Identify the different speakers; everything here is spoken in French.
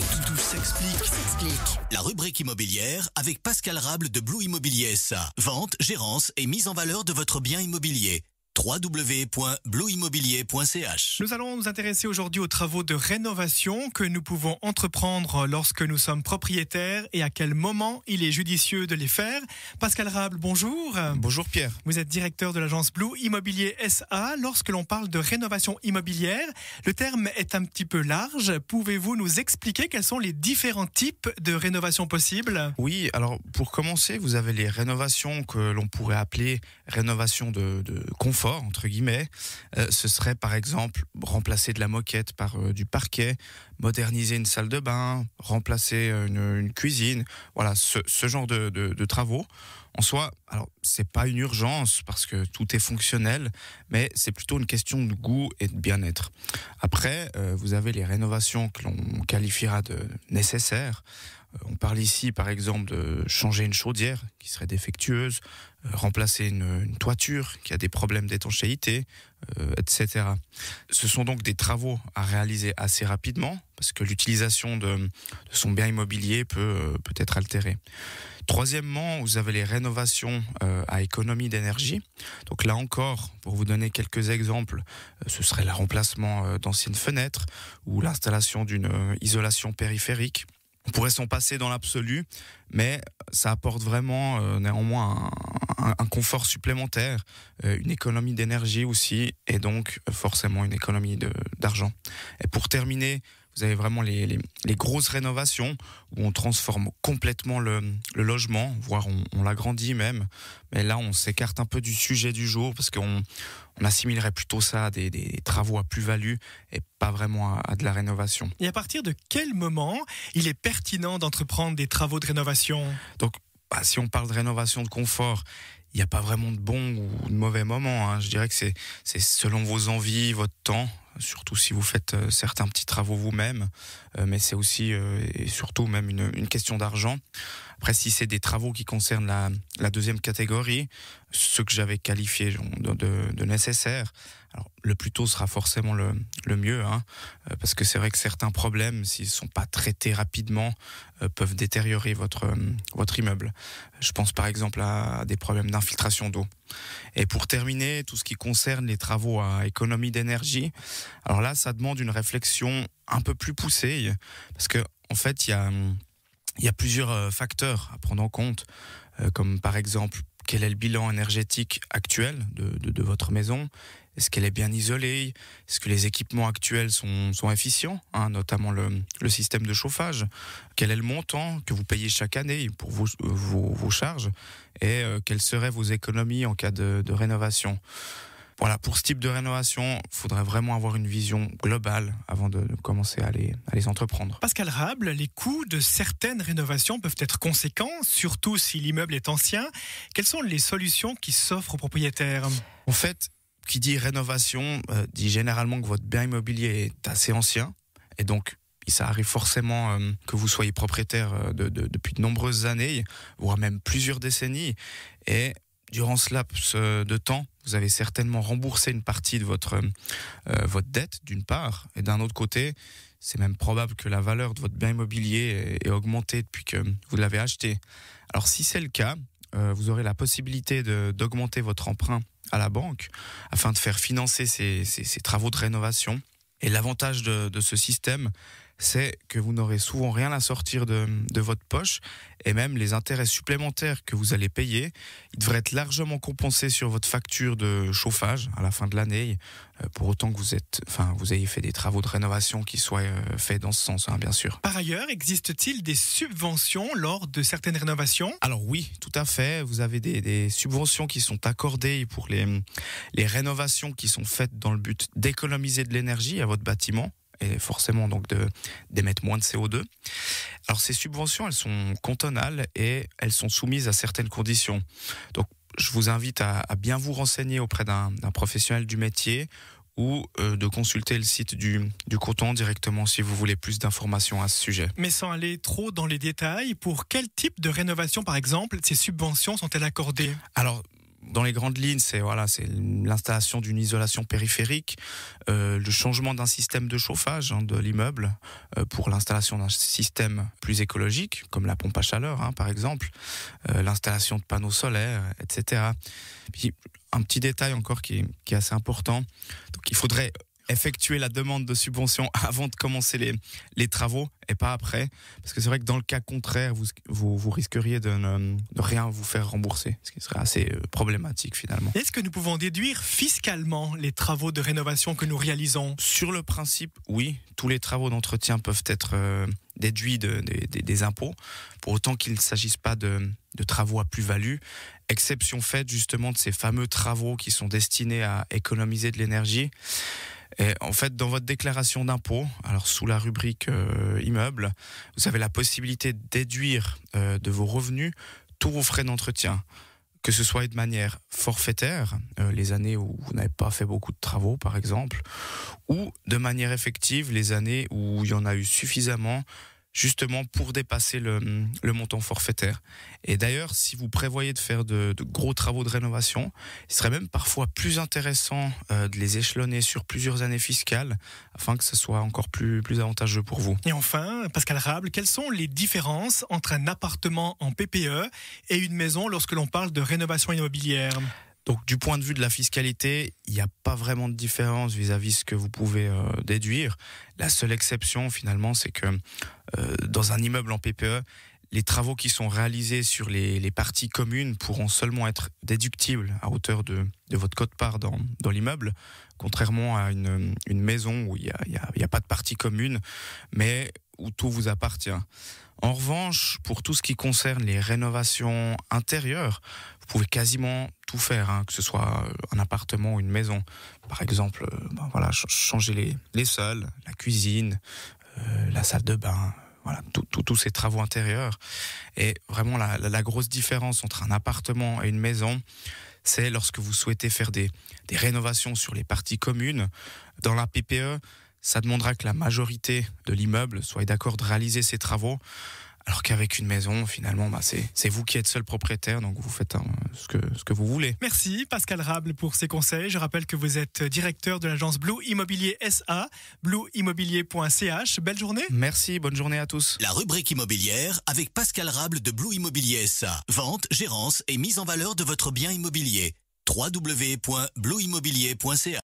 Speaker 1: s'explique.
Speaker 2: Tout s'explique.
Speaker 1: Tout s'explique.
Speaker 2: La rubrique immobilière avec Pascal Rable de Blue Immobilier SA. Vente, gérance et mise en valeur de votre bien immobilier. www.blueimmobilier.ch.
Speaker 3: Nous allons nous intéresser aujourd'hui aux travaux de rénovation que nous pouvons entreprendre lorsque nous sommes propriétaires et à quel moment il est judicieux de les faire. Pascal Rable, bonjour.
Speaker 4: Bonjour Pierre.
Speaker 3: Vous êtes directeur de l'agence Blue Immobilier SA. Lorsque l'on parle de rénovation immobilière, le terme est un petit peu large. Pouvez-vous nous expliquer quels sont les différents types de rénovation possibles ?
Speaker 4: Oui, alors pour commencer, vous avez les rénovations que l'on pourrait appeler rénovation de confort, entre guillemets. Ce serait par exemple remplacer de la moquette par du parquet, moderniser une salle de bain, remplacer une cuisine. Voilà, ce genre de travaux. En soi, alors c'est pas une urgence parce que tout est fonctionnel, mais c'est plutôt une question de goût et de bien-être. Après, vous avez les rénovations que l'on qualifiera de nécessaires. On parle ici, par exemple, de changer une chaudière qui serait défectueuse, remplacer une toiture qui a des problèmes d'étanchéité, etc. Ce sont donc des travaux à réaliser assez rapidement parce que l'utilisation de son bien immobilier peut être altérée. Troisièmement, vous avez les rénovations à économie d'énergie. Donc là encore, pour vous donner quelques exemples, ce serait le remplacement d'anciennes fenêtres ou l'installation d'une isolation périphérique. On pourrait s'en passer dans l'absolu, mais ça apporte vraiment néanmoins un confort supplémentaire, une économie d'énergie aussi, et donc forcément une économie d'argent. Et pour terminer, vous avez vraiment les grosses rénovations où on transforme complètement le logement, voire on l'agrandit même. Mais là, on s'écarte un peu du sujet du jour parce qu'on assimilerait plutôt ça à des travaux à plus-value et pas vraiment à de la rénovation.
Speaker 3: Et à partir de quel moment il est pertinent d'entreprendre des travaux de rénovation ?
Speaker 4: Donc, si on parle de rénovation de confort, il n'y a pas vraiment de bon ou de mauvais moment, hein. Je dirais que c'est selon vos envies, votre temps, surtout si vous faites certains petits travaux vous-même, mais c'est aussi et surtout même une question d'argent. Après, si c'est des travaux qui concernent la deuxième catégorie, ceux que j'avais qualifiés de nécessaires, alors le plus tôt sera forcément le mieux, hein, parce que c'est vrai que certains problèmes, s'ils ne sont pas traités rapidement, peuvent détériorer votre immeuble. Je pense par exemple à des problèmes d'infiltration d'eau. Et pour terminer, tout ce qui concerne les travaux à économie d'énergie, alors là, ça demande une réflexion un peu plus poussée, parce que en fait, il y a plusieurs facteurs à prendre en compte, comme par exemple, quel est le bilan énergétique actuel de votre maison ? Est-ce qu'elle est bien isolée ? Est-ce que les équipements actuels sont efficients, hein, notamment le système de chauffage ? Quel est le montant que vous payez chaque année pour vos charges ? Et quelles seraient vos économies en cas de rénovation ? Voilà, pour ce type de rénovation, il faudrait vraiment avoir une vision globale avant de commencer à les entreprendre.
Speaker 3: Pascal Rable, les coûts de certaines rénovations peuvent être conséquents, surtout si l'immeuble est ancien. Quelles sont les solutions qui s'offrent aux propriétaires ?
Speaker 4: En fait, qui dit rénovation dit généralement que votre bien immobilier est assez ancien et donc ça arrive forcément que vous soyez propriétaire depuis de nombreuses années, voire même plusieurs décennies, et durant ce laps de temps, vous avez certainement remboursé une partie de votre dette d'une part, et d'un autre côté, c'est même probable que la valeur de votre bien immobilier ait augmenté depuis que vous l'avez acheté. Alors si c'est le cas, vous aurez la possibilité d'augmenter votre emprunt à la banque afin de faire financer ces travaux de rénovation. Et l'avantage de ce système, c'est que vous n'aurez souvent rien à sortir de votre poche, et même les intérêts supplémentaires que vous allez payer, ils devraient être largement compensés sur votre facture de chauffage à la fin de l'année, pour autant que vous ayez fait des travaux de rénovation qui soient faits dans ce sens, hein, bien sûr.
Speaker 3: Par ailleurs, existe-t-il des subventions lors de certaines rénovations ?
Speaker 4: Alors oui, tout à fait. Vous avez des subventions qui sont accordées pour les rénovations qui sont faites dans le but d'économiser de l'énergie à votre bâtiment, et forcément donc d'émettre moins de CO2. Alors ces subventions, elles sont cantonales et elles sont soumises à certaines conditions. Donc je vous invite à bien vous renseigner auprès d'un professionnel du métier ou de consulter le site du canton directement si vous voulez plus d'informations à ce sujet.
Speaker 3: Mais sans aller trop dans les détails, pour quel type de rénovation par exemple ces subventions sont-elles accordées ?
Speaker 4: Alors dans les grandes lignes, c'est l'installation d'une isolation périphérique, le changement d'un système de chauffage de l'immeuble pour l'installation d'un système plus écologique, comme la pompe à chaleur par exemple, l'installation de panneaux solaires, etc. Puis un petit détail encore qui est assez important, donc il faudrait effectuer la demande de subvention avant de commencer les travaux et pas après, parce que c'est vrai que dans le cas contraire, vous risqueriez de rien vous faire rembourser, ce qui serait assez problématique finalement.
Speaker 3: Est-ce que nous pouvons déduire fiscalement les travaux de rénovation que nous réalisons ?
Speaker 4: Sur le principe, oui, tous les travaux d'entretien peuvent être déduits des impôts, pour autant qu'il ne s'agisse pas de travaux à plus-value, exception faite justement de ces fameux travaux qui sont destinés à économiser de l'énergie. Et en fait, dans votre déclaration d'impôt, alors sous la rubrique immeuble, vous avez la possibilité de déduire de vos revenus tous vos frais d'entretien, que ce soit de manière forfaitaire, les années où vous n'avez pas fait beaucoup de travaux par exemple, ou de manière effective, les années où il y en a eu suffisamment, justement pour dépasser le montant forfaitaire. Et d'ailleurs, si vous prévoyez de faire de gros travaux de rénovation, il serait même parfois plus intéressant de les échelonner sur plusieurs années fiscales afin que ce soit encore plus avantageux pour vous.
Speaker 3: Et enfin, Pascal Rable, quelles sont les différences entre un appartement en PPE et une maison lorsque l'on parle de rénovation immobilière ?
Speaker 4: Donc du point de vue de la fiscalité, il n'y a pas vraiment de différence vis-à-vis ce que vous pouvez déduire. La seule exception finalement, c'est que dans un immeuble en PPE, les travaux qui sont réalisés sur les parties communes pourront seulement être déductibles à hauteur de votre quote-part dans l'immeuble, contrairement à une maison où il y a pas de partie commune, mais où tout vous appartient. En revanche, pour tout ce qui concerne les rénovations intérieures, vous pouvez quasiment tout faire, que ce soit un appartement ou une maison. Par exemple, changer les sols, la cuisine, la salle de bain, voilà, tous ces travaux intérieurs. Et vraiment, la grosse différence entre un appartement et une maison, c'est lorsque vous souhaitez faire des rénovations sur les parties communes. Dans la PPE, ça demandera que la majorité de l'immeuble soit d'accord de réaliser ces travaux, alors qu'avec une maison, finalement, c'est vous qui êtes seul propriétaire, donc vous faites ce que vous voulez.
Speaker 3: Merci Pascal Rable pour ces conseils. Je rappelle que vous êtes directeur de l'agence Blue Immobilier SA, blueimmobilier.ch. Belle journée.
Speaker 4: Merci, bonne journée à tous.
Speaker 2: La rubrique immobilière avec Pascal Rable de Blue Immobilier SA. Vente, gérance et mise en valeur de votre bien immobilier. www.blueimmobilier.ch